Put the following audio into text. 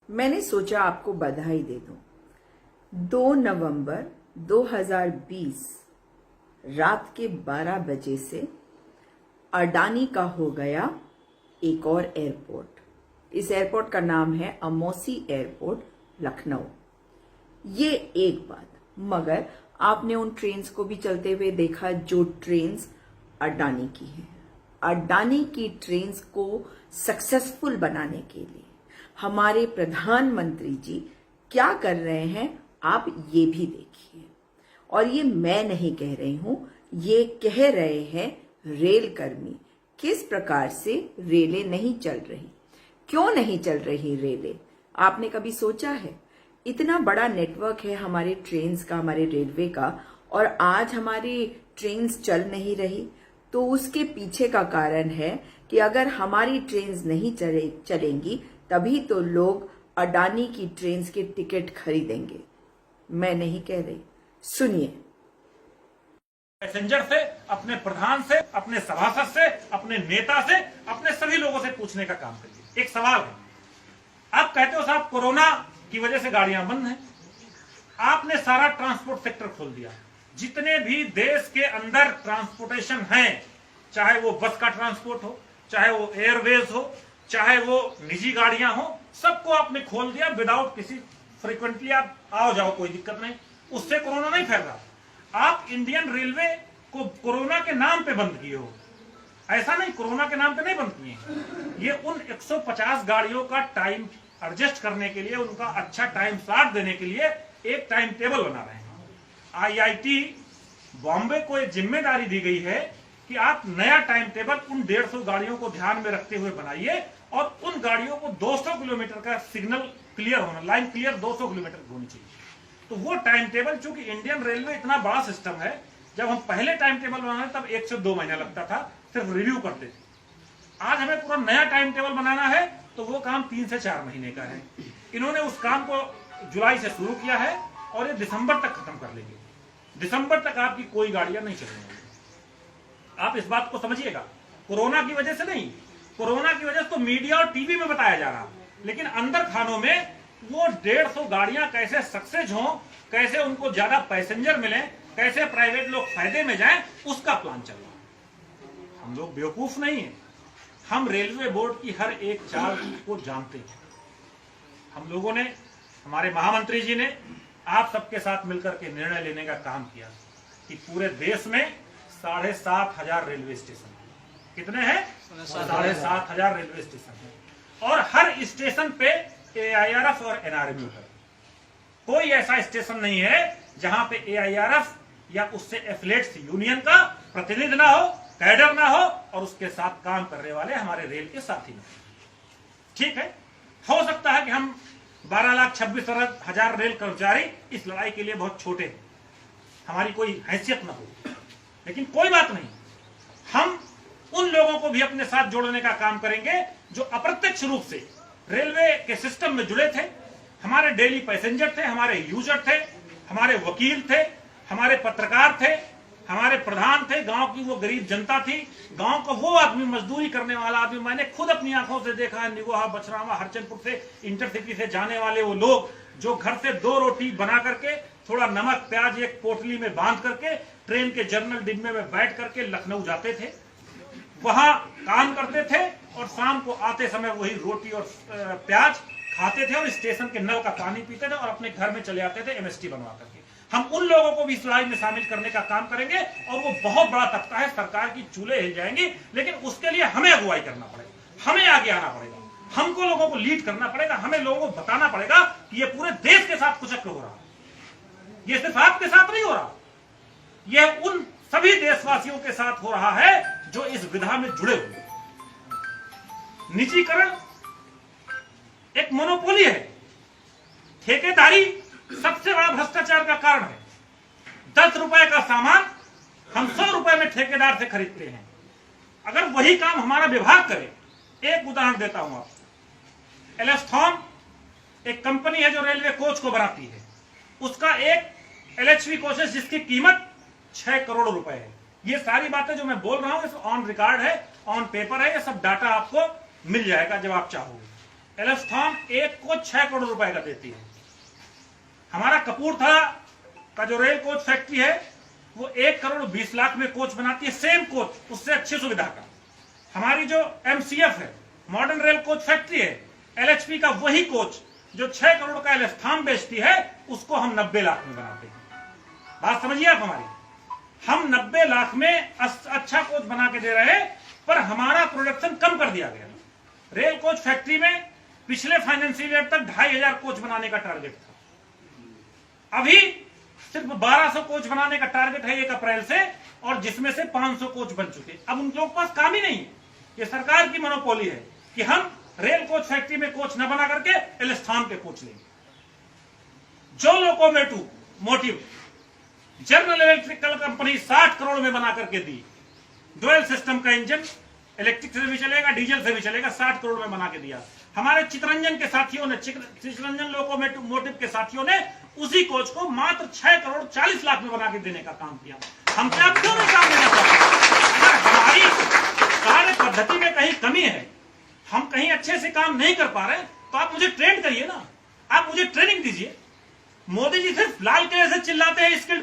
मैंने सोचा आपको बधाई दे दूं। 2 नवंबर 2020 रात के 12 बजे से अडानी का हो गया एक और एयरपोर्ट। इस एयरपोर्ट का नाम है अमौसी एयरपोर्ट, लखनऊ। ये एक बात, मगर आपने उन ट्रेन्स को भी चलते हुए देखा जो ट्रेन्स अडानी की हैं। अडानी की ट्रेन्स को सक्सेसफुल बनाने के लिए हमारे प्रधानमंत्री जी क्या कर रहे हैं, आप ये भी देखिए। और ये मैं नहीं कह रही हूं, ये कह रहे हैं रेल कर्मी। किस प्रकार से रेलें नहीं चल रही, क्यों नहीं चल रही रेलें, आपने कभी सोचा है? इतना बड़ा नेटवर्क है हमारे ट्रेन्स का, हमारे रेलवे का, और आज हमारी ट्रेन्स चल नहीं रही। तो उसके पीछे का कारण है कि अगर हमारी ट्रेन्स नहीं चलेंगी तभी तो लोग अडानी की ट्रेन्स के टिकट खरीदेंगे। मैं नहीं कह रही, सुनिए। पैसेंजर से, अपने प्रधान से, अपने सभासद से, अपने नेता से, अपने सभी लोगों से पूछने का काम करिए। एक सवाल है, आप कहते हो साहब कोरोना की वजह से गाड़ियां बंद हैं, आपने सारा ट्रांसपोर्ट सेक्टर खोल दिया। जितने भी देश के अंदर ट्रांसपोर्टेशन है, चाहे वो बस का ट्रांसपोर्ट हो, चाहे वो एयरवेज हो, चाहे वो निजी गाड़ियां हो, सबको आपने खोल दिया विदाउट किसी, फ्रीक्वेंटली आप आओ जाओ, कोई दिक्कत नहीं, उससे कोरोना नहीं फैल रहा। आप इंडियन रेलवे को कोरोना के नाम पे बंद किए हो। ऐसा नहीं, कोरोना के नाम पे नहीं बंद किए। ये उन 150 गाड़ियों का टाइम एडजस्ट करने के लिए, उनका अच्छा टाइम स्लॉट देने के लिए एक टाइम टेबल बना रहे हैं। आईआईटी बॉम्बे को एक जिम्मेदारी दी गई है कि आप नया टाइम टेबल उन 150 गाड़ियों को ध्यान में रखते हुए बनाइए, और उन गाड़ियों को 200 किलोमीटर का सिग्नल क्लियर होना, लाइन क्लियर 200 किलोमीटर की होनी चाहिए। तो वो टाइम टेबल, चूंकि इंडियन रेलवे इतना बड़ा सिस्टम है, जब हम पहले टाइम टेबल बनाए तब 1 से 2 महीना लगता था, सिर्फ रिव्यू करते थे। आज हमें पूरा नया टाइम टेबल बनाना है तो वो काम 3 से 4 महीने का है। इन्होंने उस काम को जुलाई से शुरू किया है और ये दिसंबर तक खत्म कर लेंगे। दिसंबर तक आपकी कोई गाड़ियां नहीं चलेंगी। आप इस बात को समझिएगा, कोरोना की वजह से नहीं, कोरोना की वजह से तो मीडिया और टीवी में बताया जा रहा, लेकिन अंदर खानों में वो 150 गाड़ियां कैसे सक्सेस हो, कैसे उनको ज्यादा पैसेंजर मिले, कैसे प्राइवेट लोग फायदे में जाएं, उसका प्लान चल रहा है। हम लोग बेवकूफ नहीं है, हम रेलवे बोर्ड की हर एक चाल को जानते हैं। हम लोगों ने, हमारे महामंत्री जी ने आप सबके साथ मिलकर के निर्णय लेने का काम किया कि पूरे देश में 7,500 रेलवे स्टेशन है। कितने हैं? 7,500 रेलवे स्टेशन है, और हर स्टेशन पे एआईआरएफ और एनआरएमयू है। कोई ऐसा स्टेशन नहीं है जहां पे एआईआरएफ या उससे एफिलिएट्स यूनियन का प्रतिनिधि ना हो, कैडर ना हो, और उसके साथ काम करने वाले हमारे रेल के साथी ना हो। ठीक है, हो सकता है कि हम 12,26,000 रेल कर्मचारी इस लड़ाई के लिए बहुत छोटे हैं, हमारी कोई हैसियत ना हो, लेकिन कोई बात नहीं, हम उन लोगों को भी अपने साथ जोड़ने का काम करेंगे जो अप्रत्यक्ष रूप से रेलवे के सिस्टम में जुड़े थे। हमारे डेली पैसेंजर थे, हमारे यूजर थे, हमारे वकील थे, हमारे पत्रकार थे, हमारे प्रधान थे, गांव की वो गरीब जनता थी, गांव का वो आदमी, मजदूरी करने वाला आदमी। मैंने खुद अपनी आंखों से देखा है, निगोहा, बछरावा, हरचंदपुर से इंटरसिटी से जाने वाले वो लोग जो घर से 2 रोटी बना करके, थोड़ा नमक प्याज एक पोटली में बांध करके, ट्रेन के जनरल डिब्बे में बैठ करके लखनऊ जाते थे, वहां काम करते थे, और शाम को आते समय वही रोटी और प्याज खाते थे, और स्टेशन के नल का पानी पीते थे, और अपने घर में चले आते थे एमएसटी बनवा करके। हम उन लोगों को भी इस लड़ाई में शामिल करने का काम करेंगे, और वो बहुत बड़ा तख्ता है, सरकार की चूल्हे हिल जाएंगी, लेकिन उसके लिए हमें अगुवाई करना पड़ेगा, हमें आगे आना पड़ेगा, हमको लोगों को लीड करना पड़ेगा, हमें लोगों को बताना पड़ेगा कि ये पूरे देश के साथ कुचक्र हो रहा है, ये सिर्फ आपके साथ नहीं हो रहा, ये उन सभी देशवासियों के साथ हो रहा है जो इस विधा में जुड़े हुए। निजीकरण एक मोनोपोली है, ठेकेदारी सबसे बड़ा भ्रष्टाचार का कारण है। 10 रुपए का सामान हम 100 रुपए में ठेकेदार से खरीदते हैं। अगर वही काम हमारा विभाग करे, एक उदाहरण देता हूं आपको, एलेस्थॉन एक कंपनी है जो रेलवे कोच को बनाती है, उसका एक एलएचवी कोच है जिसकी कीमत 6 करोड़ रुपए है। ये सारी बातें जो मैं बोल रहा हूं ऑन रिकॉर्ड है, ऑन पेपर है, ये सब डाटा आपको मिल जाएगा जब आप चाहोगे। एलेस्थान एक कोच 6 करोड़ रुपए का देती है। हमारा कपूरथला का जो रेल कोच फैक्ट्री है वो 1 करोड़ 20 लाख में कोच बनाती है, सेम कोच, उससे अच्छी सुविधा का। हमारी जो MCF है, मॉडर्न रेल कोच फैक्ट्री है, LHP का वही कोच जो 6 करोड़ का एलेस्थान बेचती है, उसको हम 90 लाख में बनाते हैं। बात समझिए आप हमारी, हम 90 लाख में अच्छा कोच बना के दे रहे हैं, पर हमारा प्रोडक्शन कम कर दिया गया। रेल कोच फैक्ट्री में पिछले फाइनेंशियल ईयर तक 2500 कोच बनाने का टारगेट था, अभी सिर्फ 1200 कोच बनाने का टारगेट है 1 अप्रैल से, और जिसमें से 500 कोच बन चुके। अब उन लोगों के पास काम ही नहीं है। ये सरकार की मोनोपोली है कि हम रेल कोच फैक्ट्री में कोच न बना करके एलेस्थान के कोच लेंगे। जो locomotive motive general electrical company 60 crore में बना करके दी, डुअल सिस्टम का इंजन, इलेक्ट्रिक से भी चलेगा, डीजल से भी चलेगा, 60 करोड़ में बना के दिया। हमारे चितरंजन के साथियों ने, चितरंजन लोकोमोटिव के साथियों ने उसी कोच को मात्र 6 करोड़ 40 लाख में बना के देने का काम किया। हमसे आप क्यों नहीं काम लेना चाहते? अगर हमारी कार्य पद्धति में कहीं कमी है, हम कहीं अच्छे से काम नहीं कर पा रहे, तो आप मुझे ट्रेन करिए ना, आप मुझे ट्रेनिंग दीजिए। मोदी जी सिर्फ लाल किले से चिल्लाते हैं स्किल